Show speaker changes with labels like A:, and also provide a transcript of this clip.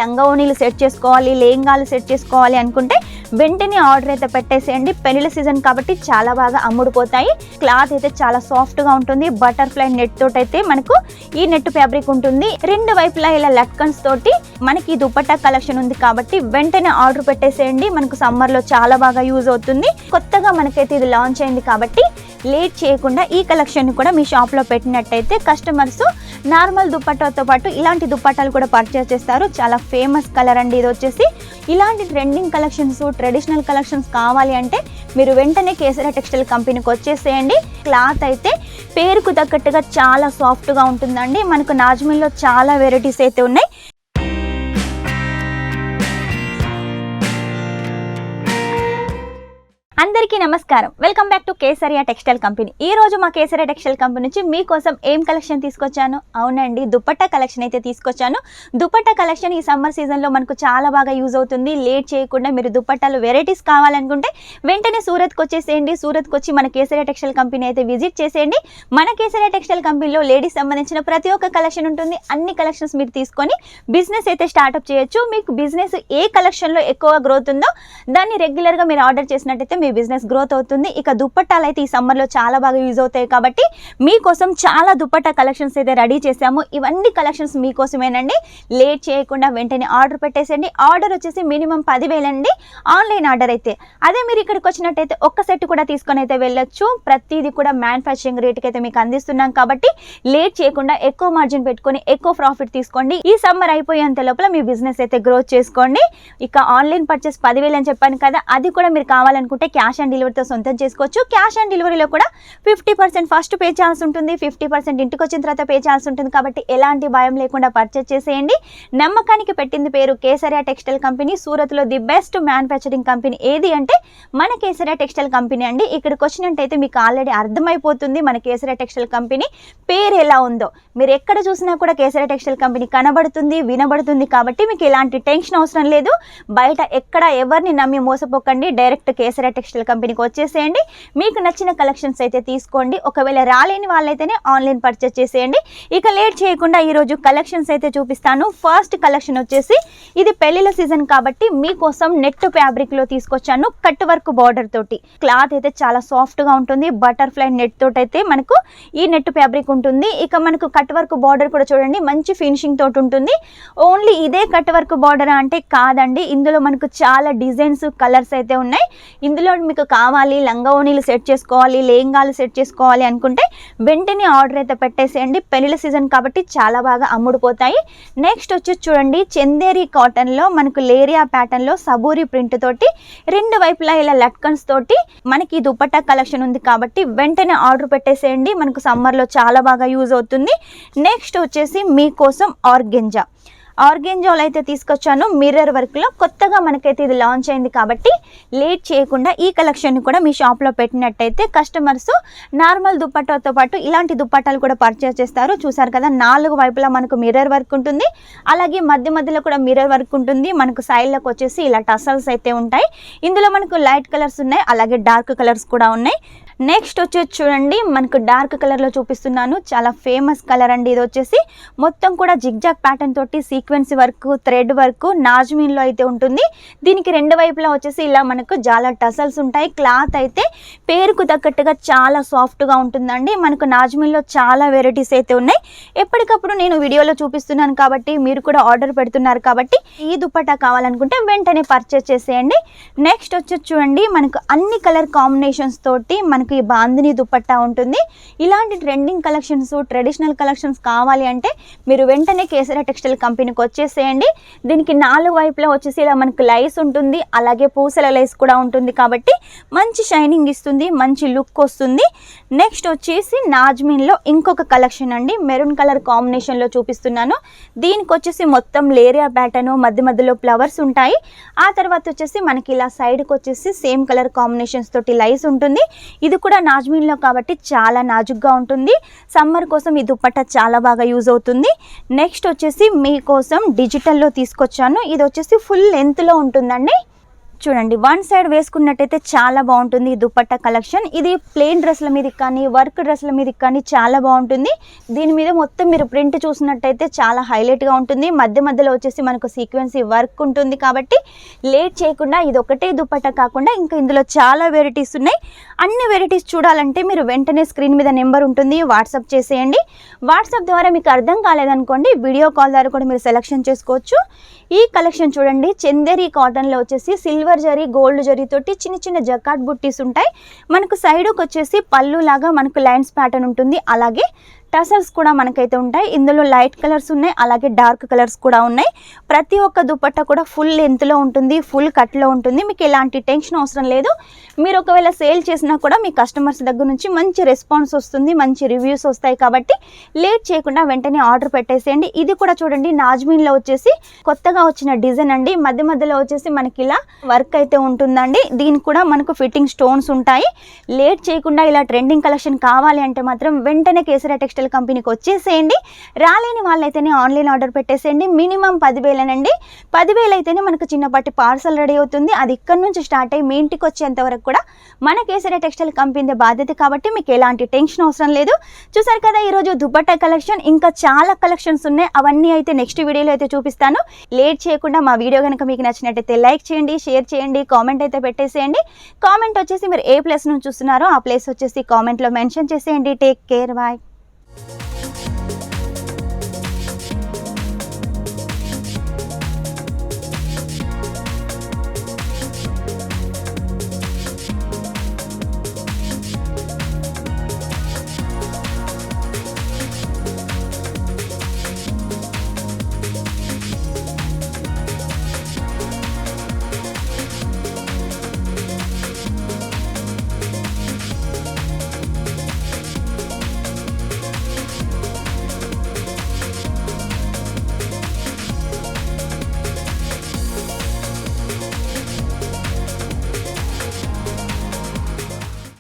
A: లంగా ఓణీలు సెట్ చేసుకోవాలి, లేంగాలు సెట్ చేసుకోవాలి అనుకుంటే వెంటనే ఆర్డర్ అయితే పెట్టేసేయండి. పెళ్లిళ్ళ సీజన్ కాబట్టి చాలా బాగా అమ్ముడుపోతాయి. క్లాత్ అయితే చాలా సాఫ్ట్గా ఉంటుంది. బటర్ఫ్లై నెట్ తోటి అయితే మనకు ఈ నెట్ ఫ్యాబ్రిక్ ఉంటుంది. రెండు వైపులా ఇలా లట్కన్స్ తోటి మనకి దుపట్టా కలెక్షన్ ఉంది కాబట్టి వెంటనే ఆర్డర్ పెట్టేసేయండి. మనకు సమ్మర్లో చాలా బాగా యూజ్ అవుతుంది. కొత్తగా మనకైతే ఇది లాంచ్ అయింది కాబట్టి లేట్ చేయకుండా ఈ కలెక్షన్ కూడా మీ షాప్లో పెట్టినట్టయితే కస్టమర్స్ నార్మల్ దుపట్టాతో పాటు ఇలాంటి దుపట్టాలు కూడా పర్చేస్ చేస్తారు. చాలా ఫేమస్ కలర్ అండి ఇది వచ్చేసి. ఇలాంటి ట్రెండింగ్ కలెక్షన్స్, ట్రెడిషనల్ కలెక్షన్స్ కావాలి అంటే మీరు వెంటనే కేసరియా టెక్స్టైల్ కంపెనీకి వచ్చేసేయండి. క్లాత్ అయితే పేరుకు తగ్గట్టుగా చాలా సాఫ్ట్గా ఉంటుందండి. మనకు నాజ్మీన్లో చాలా వెరైటీస్ అయితే ఉన్నాయి. అందరికీ నమస్కారం. Welcome back to Kesariya textile company. ఈ రోజు మా కేసరియా టెక్స్టైల్ కంపెనీ నుంచి మీకోసం ఏం కలెక్షన్ తీసుకొచ్చాను? అవునండి, దుపట్టా కలెక్షన్ అయితే తీసుకొచ్చాను. దుపట్టా కలెక్షన్ ఈ సమ్మర్ సీజన్లో మనకు చాలా బాగా యూజ్ అవుతుంది. లేట్ చేయకుండా మీరు దుపట్టాలు వెరైటీస్ కావాలనుకుంటే వెంటనే సూరత్కి వచ్చేసేయండి. సూరత్కి వచ్చి మన కేసరియా టెక్స్టైల్ కంపెనీ అయితే విజిట్ చేసేయండి. మన కేసరియా టెక్స్టైల్ కంపెనీలో లేడీస్ సంబంధించిన ప్రతి ఒక్క కలెక్షన్ ఉంటుంది. అన్ని కలెక్షన్స్ మీరు తీసుకొని బిజినెస్ అయితే స్టార్ట్అప్ చేయొచ్చు. మీకు బిజినెస్ ఏ కలెక్షన్లో ఎక్కువ గ్రోత్ ఉందో దాన్ని రెగ్యులర్గా మీరు ఆర్డర్ చేసినట్టయితే మీ బిజినెస్ గ్రోత్ అవుతుంది. ఇక దుపట్టాలు అయితే ఈ సమ్మర్లో చాలా బాగా యూజ్ అవుతాయి కాబట్టి మీకోసం చాలా దుపట్టా కలెక్షన్స్ అయితే రెడీ చేసాము. ఇవన్నీ కలెక్షన్స్ మీకోసమేనండి. లేట్ చేయకుండా వెంటనే ఆర్డర్ పెట్టేసేయండి. ఆర్డర్ వచ్చేసి మినిమం 10,000 అండి ఆన్లైన్ ఆర్డర్ అయితే. అదే మీరు ఇక్కడికి వచ్చినట్టయితే ఒక్క సెట్ కూడా తీసుకొని అయితే వెళ్ళొచ్చు. ప్రతిదీ కూడా మ్యానుఫ్యాక్చరింగ్ రేట్కి అయితే మీకు అందిస్తున్నాం కాబట్టి లేట్ చేయకుండా ఎక్కువ మార్జిన్ పెట్టుకొని ఎక్కువ ప్రాఫిట్ తీసుకోండి. ఈ సమ్మర్ అయిపోయేంత లోపల మీ బిజినెస్ అయితే గ్రోత్ చేసుకోండి. ఇక ఆన్లైన్ పర్చేస్ 10,000 అని చెప్పాను కదా, అది కూడా మీరు కావాలనుకుంటే క్యాష్ ఆన్ డెలివరీతో సొంతం చేసుకోవచ్చు. క్యాష్ ఆన్ డెలివరీలో కూడా 50% ఫస్ట్ పే చేయాల్సి ఉంటుంది, 50% ఇంటికి వచ్చిన తర్వాత పే చేయాల్సి ఉంటుంది. కాబట్టి ఎలాంటి భయం లేకుండా పర్చేస్ చేసేయండి. నమ్మకానికి పెట్టింది పేరు కేసరియా టెక్స్టైల్ కంపెనీ. సూరత్లో ది బెస్ట్ మ్యానుఫ్యాక్చరింగ్ కంపెనీ ఏది అంటే మన కేసరియా టెక్స్టైల్ కంపెనీ అండి. ఇక్కడికి వచ్చినట్టయితే మీకు ఆల్రెడీ అర్థమైపోతుంది మన కేసరియా టెక్స్టైల్ కంపెనీ పేరు ఎలా ఉందో. మీరు ఎక్కడ చూసినా కూడా కేసరియా టెక్స్టైల్ కంపెనీ కనబడుతుంది, వినబడుతుంది. కాబట్టి మీకు ఎలాంటి టెన్షన్ అవసరం లేదు. బయట ఎక్కడ ఎవరిని నమ్మి మోసపోకండి. డైరెక్ట్ కేసరియా టెక్స్టైల్ కంపెనీకి వచ్చేసేయండి. మీకు నచ్చిన కలెక్షన్స్ అయితే తీసుకోండి. ఒకవేళ రాలేని వాళ్ళైతేనే ఆన్లైన్ పర్చేస్ చేసేయండి. ఇక లేట్ చేయకుండా ఈరోజు కలెక్షన్స్ అయితే చూపిస్తాను. ఫస్ట్ కలెక్షన్ వచ్చేసి ఇది పెళ్లిళ్ళ సీజన్ కాబట్టి మీకోసం నెట్ ఫ్యాబ్రిక్లో తీసుకొచ్చాను. కట్ వర్క్ బార్డర్ తోటి. క్లాత్ అయితే చాలా సాఫ్ట్గా ఉంటుంది. బటర్ఫ్లై నెట్ తోటి అయితే మనకు ఈ నెట్ ఫ్యాబ్రిక్ ఉంటుంది. ఇక మనకు కట్ వర్క్ బార్డర్ కూడా చూడండి మంచి ఫినిషింగ్ తోటి ఉంటుంది. ఓన్లీ ఇదే కట్ వర్క్ బార్డర్ అంటే కాదండి, ఇందులో మనకు చాలా డిజైన్స్, కలర్స్ అయితే ఉన్నాయి. ఇందులో మీకు కావాలి లంగా ఓణీలు సెట్ చేసుకోవాలి, లేంగాలు సెట్ చేసుకోవాలి అనుకుంటే వెంటనే ఆర్డర్ అయితే పెట్టేసేయండి. పెళ్లిళ్ళ సీజన్ కాబట్టి చాలా బాగా అమ్ముడుపోతాయి. నెక్స్ట్ వచ్చేసి చూడండి చందేరి కాటన్లో మనకు లేరియా ప్యాటర్న్లో సబూరి ప్రింట్ తోటి రెండు వైపులా ఇలా లట్కన్స్ తోటి మనకి దుపట్టా కలెక్షన్ ఉంది కాబట్టి వెంటనే ఆర్డర్ పెట్టేసేయండి. మనకు సమ్మర్లో చాలా బాగా యూజ్ అవుతుంది. నెక్స్ట్ వచ్చేసి మీకోసం ఆర్గెంజాలో అయితే తీసుకొచ్చాను. మిర్రర్ వర్క్లో కొత్తగా మనకైతే ఇది లాంచ్ అయింది కాబట్టి లేట్ చేయకుండా ఈ కలెక్షన్ కూడా మీ షాప్లో పెట్టినట్టయితే కస్టమర్స్ నార్మల్ దుపట్టాతో పాటు ఇలాంటి దుపట్టాలు కూడా పర్చేస్ చేస్తారు. చూసారు కదా, 4 వైపులా మనకు మిర్రర్ వర్క్ ఉంటుంది. అలాగే మధ్యలో కూడా మిర్రర్ వర్క్ ఉంటుంది. మనకు సైడ్లకు వచ్చేసి ఇలా టసల్స్ అయితే ఉంటాయి. ఇందులో మనకు లైట్ కలర్స్ ఉన్నాయి, అలాగే డార్క్ కలర్స్ కూడా ఉన్నాయి. నెక్స్ట్ వచ్చేసి చూడండి మనకు డార్క్ కలర్లో చూపిస్తున్నాను. చాలా ఫేమస్ కలర్ అండి ఇది వచ్చేసి. మొత్తం కూడా జిగ్జాగ్ ప్యాటర్న్ తోటి సీక్వెన్స్ వర్క్, థ్రెడ్ వర్క్ నాజ్మీన్లో అయితే ఉంటుంది. దీనికి రెండు వైపులా వచ్చేసి ఇలా మనకు చాలా టసల్స్ ఉంటాయి. క్లాత్ అయితే పేరుకు తగ్గట్టుగా చాలా సాఫ్ట్గా ఉంటుందండి. మనకు నాజ్మీన్లో చాలా వెరైటీస్ అయితే ఉన్నాయి. ఎప్పటికప్పుడు నేను వీడియోలో చూపిస్తున్నాను కాబట్టి మీరు కూడా ఆర్డర్ పెడుతున్నారు కాబట్టి ఈ దుపట్టా కావాలనుకుంటే వెంటనే పర్చేస్ చేసేయండి. నెక్స్ట్ వచ్చేసి చూడండి మనకు అన్ని కలర్ కాంబినేషన్స్ తోటి మనకు ఈ బాందిని దుపట్టా ఉంటుంది. ఇలాంటి ట్రెండింగ్ కలెక్షన్స్, ట్రెడిషనల్ కలెక్షన్స్ కావాలి అంటే మీరు వెంటనే కేసరియా టెక్స్టైల్ కంపెనీకి వచ్చేసేయండి. దీనికి 4 వైపులా వచ్చేసి ఇలా మనకు లైస్ ఉంటుంది, అలాగే పూసల లైస్ కూడా ఉంటుంది కాబట్టి మంచి షైనింగ్ ఇస్తుంది, మంచి లుక్ వస్తుంది. నెక్స్ట్ వచ్చేసి నాజ్మీన్లో ఇంకొక కలెక్షన్ అండి. మెరూన్ కలర్ కాంబినేషన్లో చూపిస్తున్నాను. దీనికి వచ్చేసి మొత్తం లేరియా ప్యాటర్న్, మధ్యలో ఫ్లవర్స్ ఉంటాయి. ఆ తర్వాత వచ్చేసి మనకి ఇలా సైడ్కి వచ్చేసి సేమ్ కలర్ కాంబినేషన్స్ తోటి లైస్ ఉంటుంది. ఇది కూడా నాజ్మీన్లో కాబట్టి చాలా నాజుగ్గా ఉంటుంది. సమ్మర్ కోసం ఈ దుపట్టా చాలా బాగా యూజ్ అవుతుంది. నెక్స్ట్ వచ్చేసి మీకోసం డిజిటల్లో తీసుకొచ్చాను. ఇది వచ్చేసి ఫుల్ లెంత్లో ఉంటుందండి. చూడండి వన్ సైడ్ వేసుకున్నట్టయితే చాలా బాగుంటుంది ఈ దుపట్టా కలెక్షన్. ఇది ప్లెయిన్ డ్రెస్ల మీద కానీ వర్క్ డ్రెస్ల మీద కానీ చాలా బాగుంటుంది. దీని మీద మొత్తం మీరు ప్రింట్ చూసినట్టయితే చాలా హైలైట్గా ఉంటుంది. మధ్య మధ్యలో వచ్చేసి మనకు సీక్వెన్సీ వర్క్ ఉంటుంది. కాబట్టి లేట్ చేయకుండా ఇది ఒకటే దుపట్టా కాకుండా ఇంకా ఇందులో చాలా వెరైటీస్ ఉన్నాయి. అన్ని వెరైటీస్ చూడాలంటే మీరు వెంటనే స్క్రీన్ మీద నెంబర్ ఉంటుంది, వాట్సాప్ చేసేయండి. వాట్సాప్ ద్వారా మీకు అర్థం కాలేదనుకోండి వీడియో కాల్ ద్వారా కూడా మీరు సెలెక్షన్ చేసుకోవచ్చు. ఈ కలెక్షన్ చూడండి చందేరి కాటన్లో వచ్చేసి సిల్వర్ జరీ గోల్డ్ జరీ తోటి చిన్న చిన్న జకాట్ బుట్టీస్ ఉంటాయి. మనకు సైడ్కి వచ్చేసి పళ్ళు లాగా మనకు లైన్స్ ప్యాటర్న్ ఉంటుంది. అలాగే టసల్స్ కూడా మనకైతే ఉంటాయి. ఇందులో లైట్ కలర్స్ ఉన్నాయి, అలాగే డార్క్ కలర్స్ కూడా ఉన్నాయి. ప్రతి ఒక్క దుపట్టా కూడా ఫుల్ లెంత్లో ఉంటుంది, ఫుల్ కట్లో ఉంటుంది. మీకు ఎలాంటి టెన్షన్ అవసరం లేదు. మీరు ఒకవేళ సేల్ చేసినా కూడా మీ కస్టమర్స్ దగ్గర నుంచి మంచి రెస్పాన్స్ వస్తుంది, మంచి రివ్యూస్ వస్తాయి. కాబట్టి లేట్ చేయకుండా వెంటనే ఆర్డర్ పెట్టేసేయండి. ఇది కూడా చూడండి నాజ్మీన్లో వచ్చేసి కొత్తగా వచ్చిన డిజైన్ అండి. మధ్య మధ్యలో వచ్చేసి మనకి ఇలా వర్క్ అయితే ఉంటుందండి. దీనికి కూడా మనకు ఫిట్టింగ్ స్టోన్స్ ఉంటాయి. లేట్ చేయకుండా ఇలా ట్రెండింగ్ కలెక్షన్ కావాలి అంటే మాత్రం వెంటనే కేసరియా టెక్స్టైల్ కంపెనీకి వచ్చేసేయండి. రాలేని వాళ్ళైతేనే ఆన్లైన్ ఆర్డర్ పెట్టేసేయండి. మినిమం 10,000 అండి. 10,000 అయితేనే మనకు చిన్నపాటి పార్సల్ రెడీ అవుతుంది. అది ఇక్కడ నుంచి స్టార్ట్ అయ్యి మీ ఇంటికి వచ్చేంత వరకు కూడా మన కేసరియా టెక్స్టైల్ కంపెనీ బాధ్యత. కాబట్టి మీకు ఎలాంటి టెన్షన్ అవసరం లేదు. చూసారు కదా ఈరోజు దుపట్టా కలెక్షన్. ఇంకా చాలా కలెక్షన్స్ ఉన్నాయి. అవన్నీ అయితే నెక్స్ట్ వీడియోలో అయితే చూపిస్తాను. లేట్ చేయకుండా మా వీడియో కనుక మీకు నచ్చినట్టయితే లైక్ చేయండి, షేర్ చేయండి, కామెంట్ అయితే పెట్టేసేయండి. కామెంట్ వచ్చేసి మీరు ఏ ప్లేస్ నుంచి చూస్తున్నారో ఆ ప్లేస్ వచ్చేసి కామెంట్లో మెన్షన్ చేసేయండి. Take care, bye.